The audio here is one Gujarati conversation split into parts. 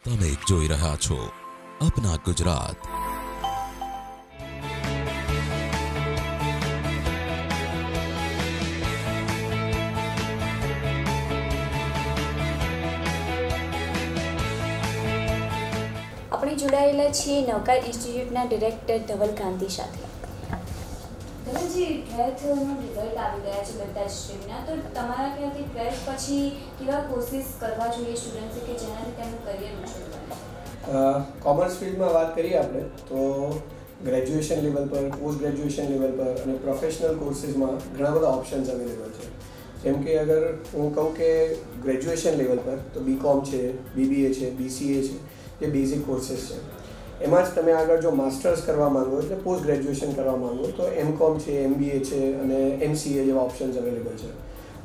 તમે જોઈ રહ્યા છો અપના ગુજરાત। આપણે જોડાયેલા છીએ નવકાર ઇન્સ્ટિટ્યૂટના ડિરેક્ટર ધવલ કાંતિ સાથે। ધવલજી, 12thનું રિઝલ્ટ આવી ગયા છે બધા જ સ્ટ્રીમના, તો તમારા ખ્યાલથી 12th પછી કેવા કોર્સિસ કરવા જોઈએ સ્ટુડન્ટ્સે કે જેનાથી તેમનું કરિયર ઉજ્જવળ બને? કોમર્સ ફિલ્ડમાં વાત કરીએ આપણે તો ગ્રેજ્યુએશન લેવલ પર, પોસ્ટ ગ્રેજ્યુએશન લેવલ પર અને પ્રોફેશનલ કોર્સિસમાં ઘણા બધા ઓપ્શન્સ અવેલેબલ છે। જેમ કે અગર હું કહું કે ગ્રેજ્યુએશન લેવલ પર તો BCom છે, BBA છે, BCA છે, જે બેઝિક કોર્સિસ છે। એમાં જ તમે આગળ જો માસ્ટર્સ કરવા માંગો એટલે પોસ્ટ ગ્રેજ્યુએશન કરવા માંગો તો MCom છે, MBA છે અને MCA જેવા ઓપ્શન્સ અવેલેબલ છે।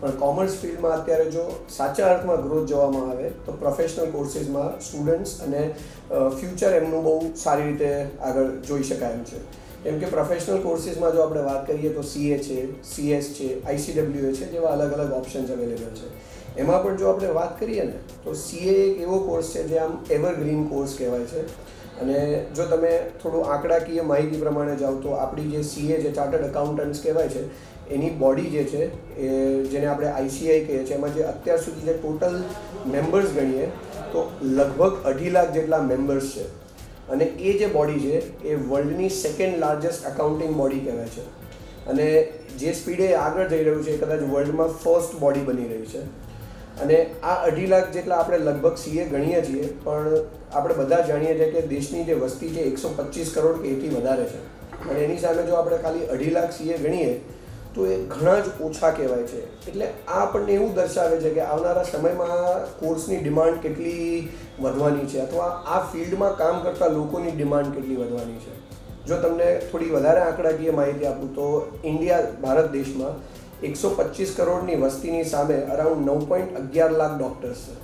પણ કોમર્સ ફિલ્ડમાં અત્યારે જો સાચા અર્થમાં ગ્રોથ જોવામાં આવે તો પ્રોફેશનલ કોર્સિસમાં સ્ટુડન્ટ્સ અને ફ્યુચર એમનું બહુ સારી રીતે આગળ જોઈ શકાય એમ છે। કેમ કે પ્રોફેશનલ કોર્સિસમાં જો આપણે વાત કરીએ તો CA છે, CS છે, ICWA છે જેવા અલગ અલગ ઓપ્શન્સ અવેલેબલ છે। એમાં પણ જો આપણે વાત કરીએ ને તો CA એક એવો કોર્સ છે જે આમ એવરગ્રીન કોર્સ કહેવાય છે। અને જો તમે થોડું આંકડાકીય માહિતી પ્રમાણે જાઓ તો આપણી જે CA જે ચાર્ટર્ડ એકાઉન્ટન્ટ્સ કહેવાય છે એની બોડી જે છે એ જેને આપણે ICI કહીએ છીએ એમાં જે અત્યાર સુધી જે ટોટલ મેમ્બર્સ ગણીએ તો લગભગ 2.5 લાખ જેટલા મેમ્બર્સ છે। અને એ જે બોડી છે એ વર્લ્ડની સેકન્ડ લાર્જેસ્ટ અકાઉન્ટિંગ બોડી કહેવાય છે। અને જે સ્પીડે આગળ જઈ રહ્યું છે એ કદાચ વર્લ્ડમાં ફર્સ્ટ બોડી બની રહી છે। અને આ 2.5 લાખ જેટલા આપણે લગભગ CA ગણીએ છીએ, પણ આપણે બધા જાણીએ છીએ કે દેશની જે વસ્તી છે 125 કરોડ કે એથી વધારે છે। અને એની સામે જો આપણે ખાલી 2.5 લાખ CA ગણીએ તો એ ઘણા જ ઓછા કહેવાય છે। એટલે આ આપણને એવું દર્શાવે છે કે આવનારા સમયમાં કોર્સની ડિમાન્ડ કેટલી વધવાની છે અથવા આ ફિલ્ડમાં કામ કરતા લોકોની ડિમાન્ડ કેટલી વધવાની છે। જો તમને થોડી વધારે આંકડાકીય માહિતી આપું તો ભારત દેશમાં 125 કરોડની વસ્તીની સામે અરાઉન્ડ 9.11 લાખ ડૉક્ટર્સ છે,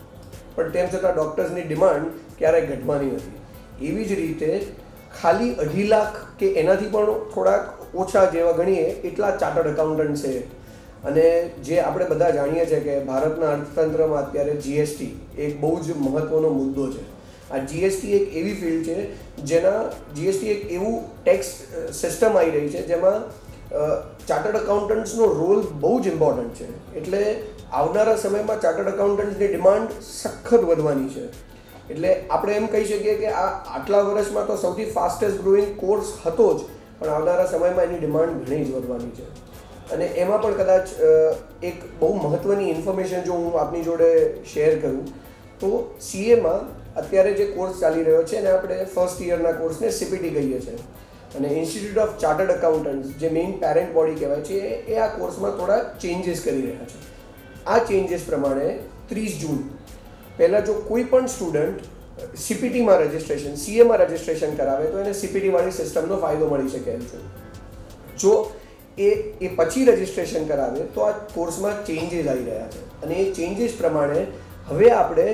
પણ તેમ છતાં ડૉક્ટર્સની ડિમાન્ડ ક્યારેય ઘટવાની નથી। એવી જ રીતે ખાલી 2.5 લાખ કે એનાથી પણ થોડાક ઓછા જેવા ગણીએ એટલા ચાર્ટર્ડ એકાઉન્ટન્ટ છે। અને જે આપણે બધા જાણીએ છીએ કે ભારતના અર્થતંત્રમાં અત્યારે GST એક બહુ જ મહત્ત્વનો મુદ્દો છે। આ GST એક એવી ફિલ્ડ છે જેના GST એક એવું ટેક્સ સિસ્ટમ આવી રહી છે જેમાં ચાર્ટર્ડ એકાઉન્ટન્ટ્સનો રોલ બહુ જ ઇમ્પોર્ટન્ટ છે। એટલે આવનારા સમયમાં ચાર્ટર્ડ એકાઉન્ટન્ટ્સની ડિમાન્ડ સખત વધવાની છે। એટલે આપણે એમ કહી શકીએ કે આ આટલા વર્ષમાં તો સૌથી ફાસ્ટેસ્ટ ગ્રોઈંગ કોર્સ હતો જ, પણ આવનારા સમયમાં એની ડિમાન્ડ ઘણી જ વધવાની છે। અને એમાં પણ કદાચ એક બહુ મહત્ત્વની ઇન્ફોર્મેશન જો હું આપની જોડે શેર કરું તો CAમાં અત્યારે જે કોર્સ ચાલી રહ્યો છે એને આપણે ફર્સ્ટ યરના કોર્સને CPT કહીએ છીએ। અને ઇન્સ્ટિટ્યૂટ ઓફ ચાર્ટર્ડ એકાઉન્ટન્ટ્સ જે મેઇન પેરેન્ટ બોડી કહેવાય છે એ આ કોર્સમાં થોડા ચેન્જીસ કરી રહ્યા છે। આ ચેન્જીસ પ્રમાણે 30 જૂન પહેલાં જો કોઈ પણ સ્ટુડન્ટ CPTમાં રજિસ્ટ્રેશન CAમાં રજિસ્ટ્રેશન કરાવે તો એને CPT વાળી સિસ્ટમનો ફાયદો મળી શકે એમ છે। જો એ પછી રજિસ્ટ્રેશન કરાવે તો આ કોર્સમાં ચેન્જીસ આવી રહ્યા છે। અને એ ચેન્જીસ પ્રમાણે હવે આપણે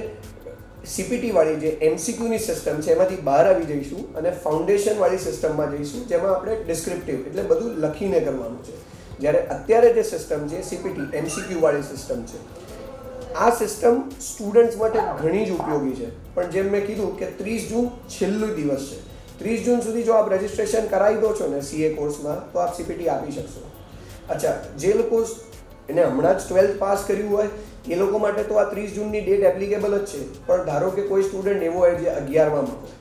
CPT વાળી જે MCQની સિસ્ટમ છે એમાંથી બહાર આવી જઈશું અને ફાઉન્ડેશન વાળી સિસ્ટમમાં જઈશું જેમાં આપણે ડિસ્ક્રિપ્ટિવ એટલે બધું લખીને કરવાનું છે। જ્યારે અત્યારે જે સિસ્ટમ છે CPT MCQ વાળી સિસ્ટમ છે, આ સિસ્ટમ સ્ટુડન્ટ્સ માટે ઘણી જ ઉપયોગી છે। પણ જેમ મેં કીધું કે 30 જૂન છેલ્લું દિવસ છે। 30 જૂન સુધી જો આપ રજિસ્ટ્રેશન કરાવી દો છો ને CA કોર્સમાં તો આપ CPT આપી શકશો। અચ્છા, જે લોકો એને હમણાં જ 12th પાસ કર્યું હોય એ લોકો માટે તો આ 30 જૂનની ડેટ એપ્લિકેબલ જ છે। પણ ધારો કે કોઈ સ્ટુડન્ટ એવો હોય જે 11માં હોય,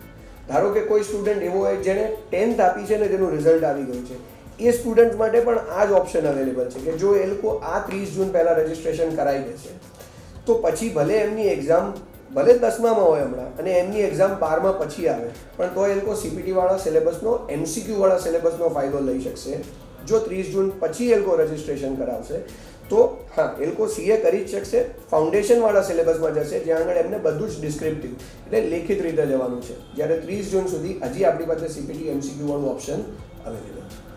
ધારો કે કોઈ સ્ટુડન્ટ એવો હોય જેણે 10th આપી છે ને જેનું રિઝલ્ટ આવી ગયું છે, એ સ્ટુડન્ટ માટે પણ આ જ ઓપ્શન અવેલેબલ છે કે જો એ લોકો આ 30 જૂન પહેલાં રજિસ્ટ્રેશન કરાવી દેશે તો પછી ભલે એમની એક્ઝામ ભલે 10માં હોય હમણાં અને એમની એક્ઝામ 12માં પછી આવે, પણ તો એ લોકો CPT વાળા સિલેબસનો MCQ વાળા સિલેબસનો ફાયદો લઈ શકશે। જો 30 જૂન પછી એ લોકો રજિસ્ટ્રેશન કરાવશે તો હા એ લોકો CA કરી જ શકશે, ફાઉન્ડેશનવાળા સિલેબસમાં જશે જ્યાં આગળ એમને બધું જ ડિસ્ક્રિપ્ટિવ એટલે લેખિત રીતે જવાનું છે। જ્યારે 30 જૂન સુધી હજી આપણી પાસે CPT MCQ વાળું ઓપ્શન અવેલેબલ છે।